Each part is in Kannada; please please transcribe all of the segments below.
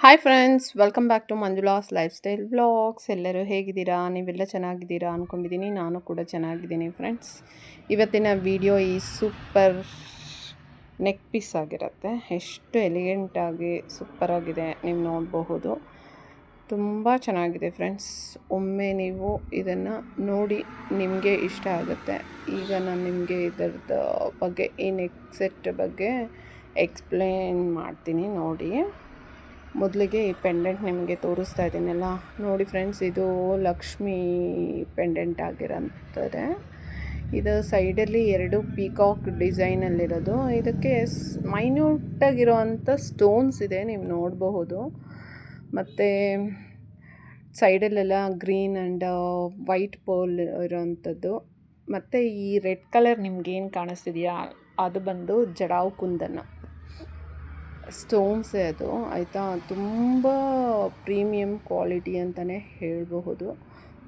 Hi friends, welcome back to Manjula's lifestyle vlogs. ಎಲ್ಲರೂ ಹೇಗಿದ್ದೀರಾ? ನೀವೆಲ್ಲ ಚೆನ್ನಾಗಿದ್ದೀರಾ ಅಂದ್ಕೊಂಡಿದ್ದೀನಿ. ನಾನು ಕೂಡ ಚೆನ್ನಾಗಿದ್ದೀನಿ ಫ್ರೆಂಡ್ಸ್. ಇವತ್ತಿನ ವಿಡಿಯೋ ಈ ಸೂಪರ್ ನೆಕ್ ಪೀಸ್ ಆಗಿರುತ್ತೆ. ಎಷ್ಟು ಎಲಿಗೆಂಟಾಗಿ ಸೂಪರಾಗಿದೆ, ನೀವು ನೋಡಬಹುದು. ತುಂಬ ಚೆನ್ನಾಗಿದೆ ಫ್ರೆಂಡ್ಸ್. ಒಮ್ಮೆ ನೀವು ಇದನ್ನು ನೋಡಿ ನಿಮಗೆ ಇಷ್ಟ ಆಗುತ್ತೆ. ಈಗ ನಾನು ನಿಮಗೆ ಇದರದ ಬಗ್ಗೆ, ಈ ನೆಕ್ ಸೆಟ್ ಬಗ್ಗೆ ಎಕ್ಸ್ಪ್ಲೇನ್ ಮಾಡ್ತೀನಿ ನೋಡಿ. ಮೊದಲಿಗೆ ಈ ಪೆಂಡೆಂಟ್ ನಿಮಗೆ ತೋರಿಸ್ತಾ ಇದ್ದೀನಲ್ಲ ನೋಡಿ ಫ್ರೆಂಡ್ಸ್, ಇದು ಲಕ್ಷ್ಮಿ ಪೆಂಡೆಂಟ್ ಆಗಿರೋಂಥದ್ದೇ. ಇದು ಸೈಡಲ್ಲಿ 2 ಪೀಕಾಕ್ ಡಿಸೈನಲ್ಲಿರೋದು. ಇದಕ್ಕೆ ಮೈನ್ಯೂಟಾಗಿರೋವಂಥ ಸ್ಟೋನ್ಸ್ ಇದೆ, ನೀವು ನೋಡಬಹುದು. ಮತ್ತು ಸೈಡಲ್ಲೆಲ್ಲ ಗ್ರೀನ್ ಆ್ಯಂಡ್ ವೈಟ್ ಪೋಲ್ ಇರೋವಂಥದ್ದು. ಮತ್ತು ಈ ರೆಡ್ ಕಲರ್ ನಿಮ್ಗೇನು ಕಾಣಿಸ್ತಿದೆಯಾ, ಅದು ಬಂದು ಜಡಾವ್ ಕುಂದನ್ ಸ್ಟೋನ್ಸೇ ಅದು, ಆಯಿತಾ. ತುಂಬ ಪ್ರೀಮಿಯಮ್ ಕ್ವಾಲಿಟಿ ಅಂತಲೇ ಹೇಳಬಹುದು.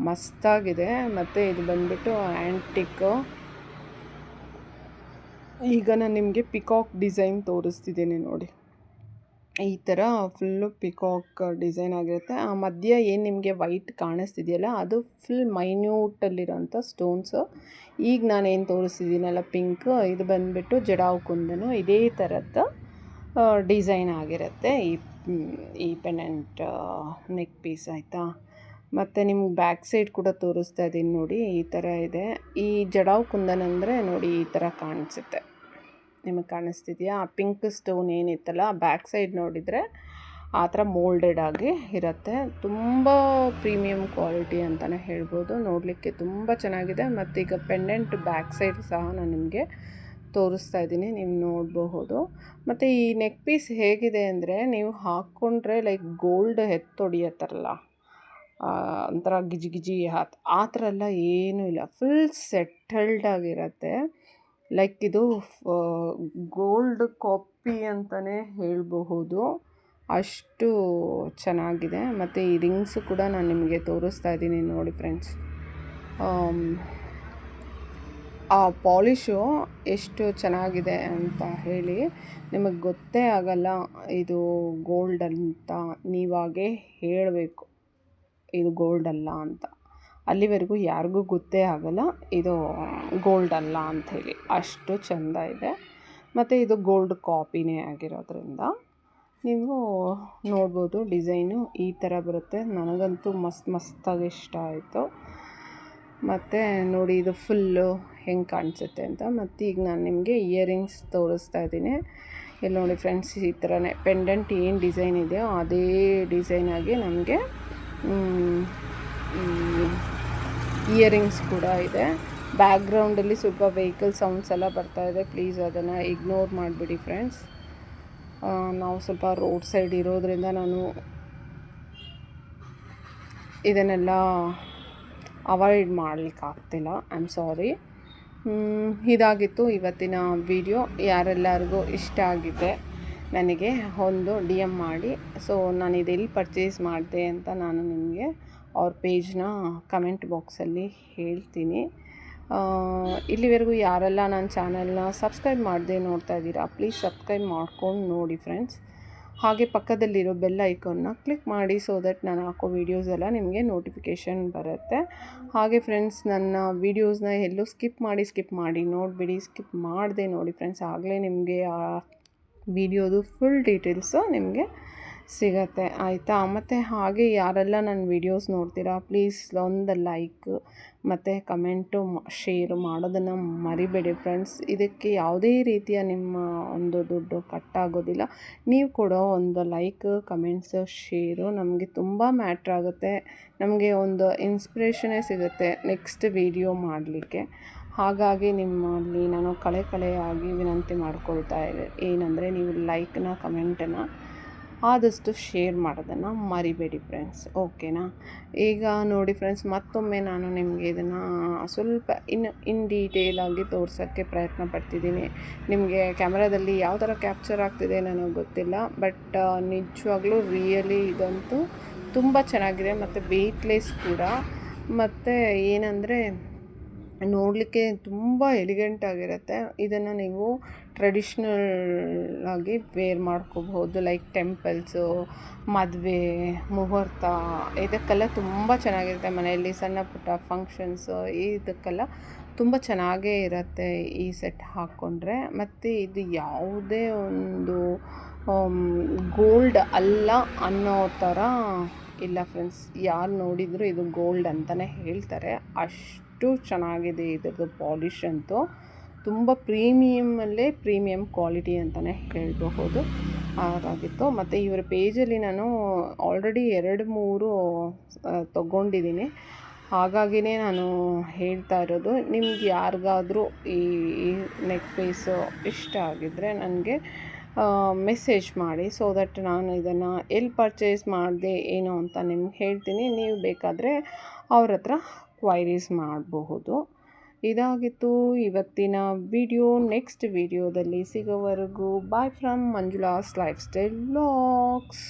ಮಸ್ತಾಗಿದೆ. ಮತ್ತು ಇದು ಬಂದುಬಿಟ್ಟು ಆ್ಯಂಟಿಕ್. ಈಗ ನಾನು ನಿಮಗೆ ಪಿಕಾಕ್ ಡಿಸೈನ್ ತೋರಿಸ್ತಿದ್ದೀನಿ ನೋಡಿ. ಈ ಥರ ಫುಲ್ಲು ಪಿಕಾಕ್ ಡಿಸೈನ್ ಆಗಿರುತ್ತೆ. ಆ ಮಧ್ಯ ಏನು ನಿಮಗೆ ವೈಟ್ ಕಾಣಿಸ್ತಿದೆಯಲ್ಲ, ಅದು ಫುಲ್ ಮೈನ್ಯೂಟಲ್ಲಿರೋಂಥ ಸ್ಟೋನ್ಸು. ಈಗ ನಾನೇನು ತೋರಿಸ್ತಿದ್ದೀನಲ್ಲ ಪಿಂಕ್, ಇದು ಬಂದುಬಿಟ್ಟು ಜಡಾವ್ ಕುಂದನು. ಇದೇ ಥರದ್ದು ಡಿಸೈನ್ ಆಗಿರುತ್ತೆ ಈ ಪೆಂಡೆಂಟ್ ನೆಕ್ ಪೀಸ್, ಆಯಿತಾ. ಮತ್ತು ನಿಮ್ಗೆ ಬ್ಯಾಕ್ ಸೈಡ್ ಕೂಡ ತೋರಿಸ್ತಾ ಇದ್ದೀನಿ ನೋಡಿ. ಈ ಥರ ಇದೆ. ಈ ಜಡಾವ್ ಕುಂದನ್ ಅಂದರೆ ನೋಡಿ, ಈ ಥರ ಕಾಣಿಸುತ್ತೆ. ನಿಮಗೆ ಕಾಣಿಸ್ತಿದೆಯಾ? ಆ ಪಿಂಕ್ ಸ್ಟೋನ್ ಏನಿತ್ತಲ್ಲ, ಬ್ಯಾಕ್ ಸೈಡ್ ನೋಡಿದರೆ ಆ ಥರ ಮೋಲ್ಡೆಡ್ ಆಗಿ ಇರುತ್ತೆ. ತುಂಬ ಪ್ರೀಮಿಯಮ್ ಕ್ವಾಲಿಟಿ ಅಂತಲೇ ಹೇಳ್ಬೋದು. ನೋಡಲಿಕ್ಕೆ ತುಂಬ ಚೆನ್ನಾಗಿದೆ. ಮತ್ತು ಈಗ ಪೆಂಡೆಂಟ್ ಬ್ಯಾಕ್ ಸೈಡ್ ಸಹ ನಾನು ನಿಮಗೆ ತೋರಿಸ್ತಾ ಇದ್ದೀನಿ, ನೀವು ನೋಡಬಹುದು. ಮತ್ತು ಈ ನೆಕ್ ಪೀಸ್ ಹೇಗಿದೆ ಅಂದರೆ, ನೀವು ಹಾಕ್ಕೊಂಡ್ರೆ ಲೈಕ್ ಗೋಲ್ಡ್ ಎತ್ತೊಡಿಯತ್ತಾರಲ್ಲ, ಒಂಥರ ಗಿಜಿ ಗಿಜಿ ಆ ಥರ ಎಲ್ಲ ಏನೂ ಇಲ್ಲ. ಫುಲ್ ಸೆಟಲ್ಡ್ ಆಗಿರುತ್ತೆ. ಲೈಕ್ ಇದು ಗೋಲ್ಡ್ ಕಾಪಿ ಅಂತಲೇ ಹೇಳಬಹುದು, ಅಷ್ಟು ಚೆನ್ನಾಗಿದೆ. ಮತ್ತು ಈ ರಿಂಗ್ಸು ಕೂಡ ನಾನು ನಿಮಗೆ ತೋರಿಸ್ತಾ ಇದ್ದೀನಿ ನೋಡಿ ಫ್ರೆಂಡ್ಸ್. ಆ ಪಾಲಿಶು ಎಷ್ಟು ಚೆನ್ನಾಗಿದೆ ಅಂತ ಹೇಳಿ ನಿಮಗೆ ಗೊತ್ತೇ ಆಗಲ್ಲ ಇದು ಗೋಲ್ಡ್ ಅಂತ. ನೀವಾಗೇ ಹೇಳಬೇಕು ಇದು ಗೋಲ್ಡ್ ಅಲ್ಲ ಅಂತ. ಅಲ್ಲಿವರೆಗೂ ಯಾರಿಗೂ ಗೊತ್ತೇ ಆಗಲ್ಲ ಇದು ಗೋಲ್ಡ್ ಅಲ್ಲ ಅಂಥೇಳಿ, ಅಷ್ಟು ಚೆಂದ ಇದೆ. ಮತ್ತು ಇದು ಗೋಲ್ಡ್ ಕಾಪಿನೇ ಆಗಿರೋದ್ರಿಂದ ನೀವು ನೋಡ್ಬೋದು. ಡಿಸೈನು ಈ ಥರ ಬರುತ್ತೆ. ನನಗಂತೂ ಮಸ್ತಾಗಿ ಇಷ್ಟ ಆಯಿತು. ಮತ್ತು ನೋಡಿ, ಇದು ಫುಲ್ಲು ಹೆಂಗೆ ಕಾಣಿಸುತ್ತೆ ಅಂತ. ಮತ್ತು ಈಗ ನಾನು ನಿಮಗೆ ಇಯರಿಂಗ್ಸ್ ತೋರಿಸ್ತಾ ಇದ್ದೀನಿ. ಇಲ್ಲಿ ನೋಡಿ ಫ್ರೆಂಡ್ಸ್, ಈ ಥರನೇ ಪೆಂಡೆಂಟ್ ಏನು ಡಿಸೈನ್ ಇದೆಯೋ ಅದೇ ಡಿಸೈನಾಗಿ ನಮಗೆ ಇಯರಿಂಗ್ಸ್ ಕೂಡ ಇದೆ. ಬ್ಯಾಕ್ಗ್ರೌಂಡಲ್ಲಿ ಸ್ವಲ್ಪ ವೆಹಿಕಲ್ ಸೌಂಡ್ಸ್ ಎಲ್ಲ ಬರ್ತಾಯಿದೆ, ಪ್ಲೀಸ್ ಅದನ್ನು ಇಗ್ನೋರ್ ಮಾಡಿಬಿಡಿ ಫ್ರೆಂಡ್ಸ್. ನಾವು ಸ್ವಲ್ಪ ರೋಡ್ ಸೈಡ್ ಇರೋದರಿಂದ ನಾನು ಇದನ್ನೆಲ್ಲ ಅವಾಯ್ಡ್ ಮಾಡಲಿಕ್ಕಾಗ್ತಿಲ್ಲ, ಐ ಆಮ್ ಸಾರಿ. ಇದಾಗಿತ್ತು ಇವತ್ತಿನ ವಿಡಿಯೋ. ಯಾರೆಲ್ಲರಿಗೂ ಇಷ್ಟ ಆಗಿದೆ ನನಗೆ ಒಂದು DM ಮಾಡಿ. ಸೊ ನಾನು ಇದೆಲ್ಲಿ ಪರ್ಚೇಸ್ ಮಾಡಿದೆ ಅಂತ ನಾನು ನಿಮಗೆ ಅವ್ರ ಪೇಜ್ನ ಕಮೆಂಟ್ ಬಾಕ್ಸಲ್ಲಿ ಹೇಳ್ತೀನಿ. ಇಲ್ಲಿವರೆಗೂ ಯಾರೆಲ್ಲ ನನ್ನ ಚಾನಲ್ನ ಸಬ್ಸ್ಕ್ರೈಬ್ ಮಾಡದೆ ನೋಡ್ತಾ ಇದ್ದೀರಾ, ಪ್ಲೀಸ್ ಸಬ್ಸ್ಕ್ರೈಬ್ ಮಾಡ್ಕೊಂಡು ನೋಡಿ ಫ್ರೆಂಡ್ಸ್. ಹಾಗೆ ಪಕ್ಕದಲ್ಲಿರೋ ಬೆಲ್ ಐಕಾನ್ನ ಕ್ಲಿಕ್ ಮಾಡಿ, ಸೊ ದಟ್ ನಾನು ಹಾಕೋ ವೀಡಿಯೋಸ್ ಎಲ್ಲ ನಿಮಗೆ ನೋಟಿಫಿಕೇಷನ್ ಬರುತ್ತೆ. ಹಾಗೆ ಫ್ರೆಂಡ್ಸ್, ನನ್ನ ವೀಡಿಯೋಸ್ನ ಎಲ್ಲೂ ಸ್ಕಿಪ್ ಮಾಡಿ ನೋಡಿಬಿಡಿ. ಸ್ಕಿಪ್ ಮಾಡದೆ ನೋಡಿ ಫ್ರೆಂಡ್ಸ್, ಆಗಲೇ ನಿಮಗೆ ಆ ವಿಡಿಯೋದು ಫುಲ್ ಡೀಟೇಲ್ಸು ನಿಮಗೆ ಸಿಗತ್ತೆ, ಆಯಿತಾ. ಮತ್ತು ಹಾಗೆ ಯಾರೆಲ್ಲ ನನ್ನ ವೀಡಿಯೋಸ್ ನೋಡ್ತೀರಾ, ಪ್ಲೀಸ್ ಒಂದು ಲೈಕ್ ಮತ್ತು ಕಮೆಂಟು ಶೇರು ಮಾಡೋದನ್ನು ಮರಿಬೇಡಿ ಫ್ರೆಂಡ್ಸ್. ಇದಕ್ಕೆ ಯಾವುದೇ ರೀತಿಯ ನಿಮ್ಮ ಒಂದು ದುಡ್ಡು ಕಟ್ಟಾಗೋದಿಲ್ಲ. ನೀವು ಕೊಡೋ ಒಂದು ಲೈಕ್, ಕಮೆಂಟ್ಸು, ಶೇರು ನಮಗೆ ತುಂಬ ಮ್ಯಾಟ್ರ್ ಆಗುತ್ತೆ. ನಮಗೆ ಒಂದು ಇನ್ಸ್ಪಿರೇಷನ್ನೇ ಸಿಗುತ್ತೆ ನೆಕ್ಸ್ಟ್ ವೀಡಿಯೋ ಮಾಡಲಿಕ್ಕೆ. ಹಾಗಾಗಿ ನಿಮ್ಮಲ್ಲಿ ನಾನು ಕಳೆಯಾಗಿ ವಿನಂತಿ ಮಾಡ್ಕೊಳ್ತಾ ಏನಂದರೆ, ನೀವು ಲೈಕ್ನ ಕಮೆಂಟನ್ನು ಆದಷ್ಟು ಶೇರ್ ಮಾಡೋದನ್ನು ಮರಿಬೇಡಿ ಫ್ರೆಂಡ್ಸ್, ಓಕೆನಾ. ಈಗ ನೋಡಿ ಫ್ರೆಂಡ್ಸ್, ಮತ್ತೊಮ್ಮೆ ನಾನು ನಿಮಗೆ ಇದನ್ನು ಸ್ವಲ್ಪ ಇನ್ ಡೀಟೇಲಾಗಿ ತೋರ್ಸೋಕ್ಕೆ ಪ್ರಯತ್ನ ಪಡ್ತಿದ್ದೀನಿ. ನಿಮಗೆ ಕ್ಯಾಮ್ರಾದಲ್ಲಿ ಯಾವ ಥರ ಕ್ಯಾಪ್ಚರ್ ಆಗ್ತಿದೆ ನನಗೆ ಗೊತ್ತಿಲ್ಲ, ಬಟ್ ನಿಜವಾಗ್ಲೂ ರಿಯಲಿ ಇದಂತೂ ತುಂಬ ಚೆನ್ನಾಗಿದೆ. ಮತ್ತು ವೆಯ್ಟ್ಲೆಸ್ ಕೂಡ. ಮತ್ತು ಏನಂದರೆ ನೋಡಲಿಕ್ಕೆ ತುಂಬ ಎಲಿಗೆಂಟ್ ಆಗಿರುತ್ತೆ. ಇದನ್ನು ನೀವು ಟ್ರೆಡಿಷ್ನಲ್ ಆಗಿ ವೇರ್ ಮಾಡ್ಕೋಬಹುದು. ಲೈಕ್ ಟೆಂಪಲ್ಸು, ಮದುವೆ, ಮುಹೂರ್ತ ಇದಕ್ಕೆಲ್ಲ ತುಂಬ ಚೆನ್ನಾಗಿರುತ್ತೆ. ಮನೆಯಲ್ಲಿ ಸಣ್ಣ ಪುಟ್ಟ ಫಂಕ್ಷನ್ಸು ಇದಕ್ಕೆಲ್ಲ ತುಂಬ ಚೆನ್ನಾಗೇ ಇರುತ್ತೆ ಈ ಸೆಟ್ ಹಾಕ್ಕೊಂಡ್ರೆ. ಮತ್ತು ಇದು ಯಾವುದೇ ಒಂದು ಗೋಲ್ಡ್ ಅಲ್ಲ ಅನ್ನೋ ಥರ ಇಲ್ಲ ಫ್ರೆಂಡ್ಸ್. ಯಾರು ನೋಡಿದರೂ ಇದು ಗೋಲ್ಡ್ ಅಂತಲೇ ಹೇಳ್ತಾರೆ, ಅಷ್ಟು ಚೆನ್ನಾಗಿದೆ ಇದ್ರದ್ದು ಪಾಲಿಷ್ ಅಂತೂ. ತುಂಬ ಪ್ರೀಮಿಯಮಲ್ಲೇ ಪ್ರೀಮಿಯಮ್ ಕ್ವಾಲಿಟಿ ಅಂತಲೇ ಹೇಳಬಹುದು. ಹಾಗಾಗಿತ್ತು. ಮತ್ತು ಇವರ ಪೇಜಲ್ಲಿ ನಾನು ಆಲ್ರೆಡಿ 2-3 ತೊಗೊಂಡಿದ್ದೀನಿ. ಹಾಗಾಗಿನೇ ನಾನು ಹೇಳ್ತಾ ಇರೋದು. ನಿಮ್ಗೆ ಯಾರಿಗಾದರೂ ಈ ನೆಕ್ ಪೀಸು ಇಷ್ಟ ಆಗಿದ್ದರೆ ನನಗೆ ಮೆಸೇಜ್ ಮಾಡಿ, ಸೊ ದಟ್ ನಾನು ಇದನ್ನು ಎಲ್ಲಿ ಪರ್ಚೇಸ್ ಮಾಡಿದೆ ಏನು ಅಂತ ನಿಮ್ಗೆ ಹೇಳ್ತೀನಿ. ನೀವು ಬೇಕಾದರೆ ಅವ್ರ ಹತ್ರ ಕ್ವೈರೀಸ್ ಮಾಡಬಹುದು. ಇದಾಗಿತ್ತು ಇವತ್ತಿನ ವಿಡಿಯೋ. ನೆಕ್ಸ್ಟ್ ವಿಡಿಯೋದಲ್ಲಿ ಸಿಗೋವರೆಗೂ ಬಾಯ್ from Manjula's lifestyle vlogs.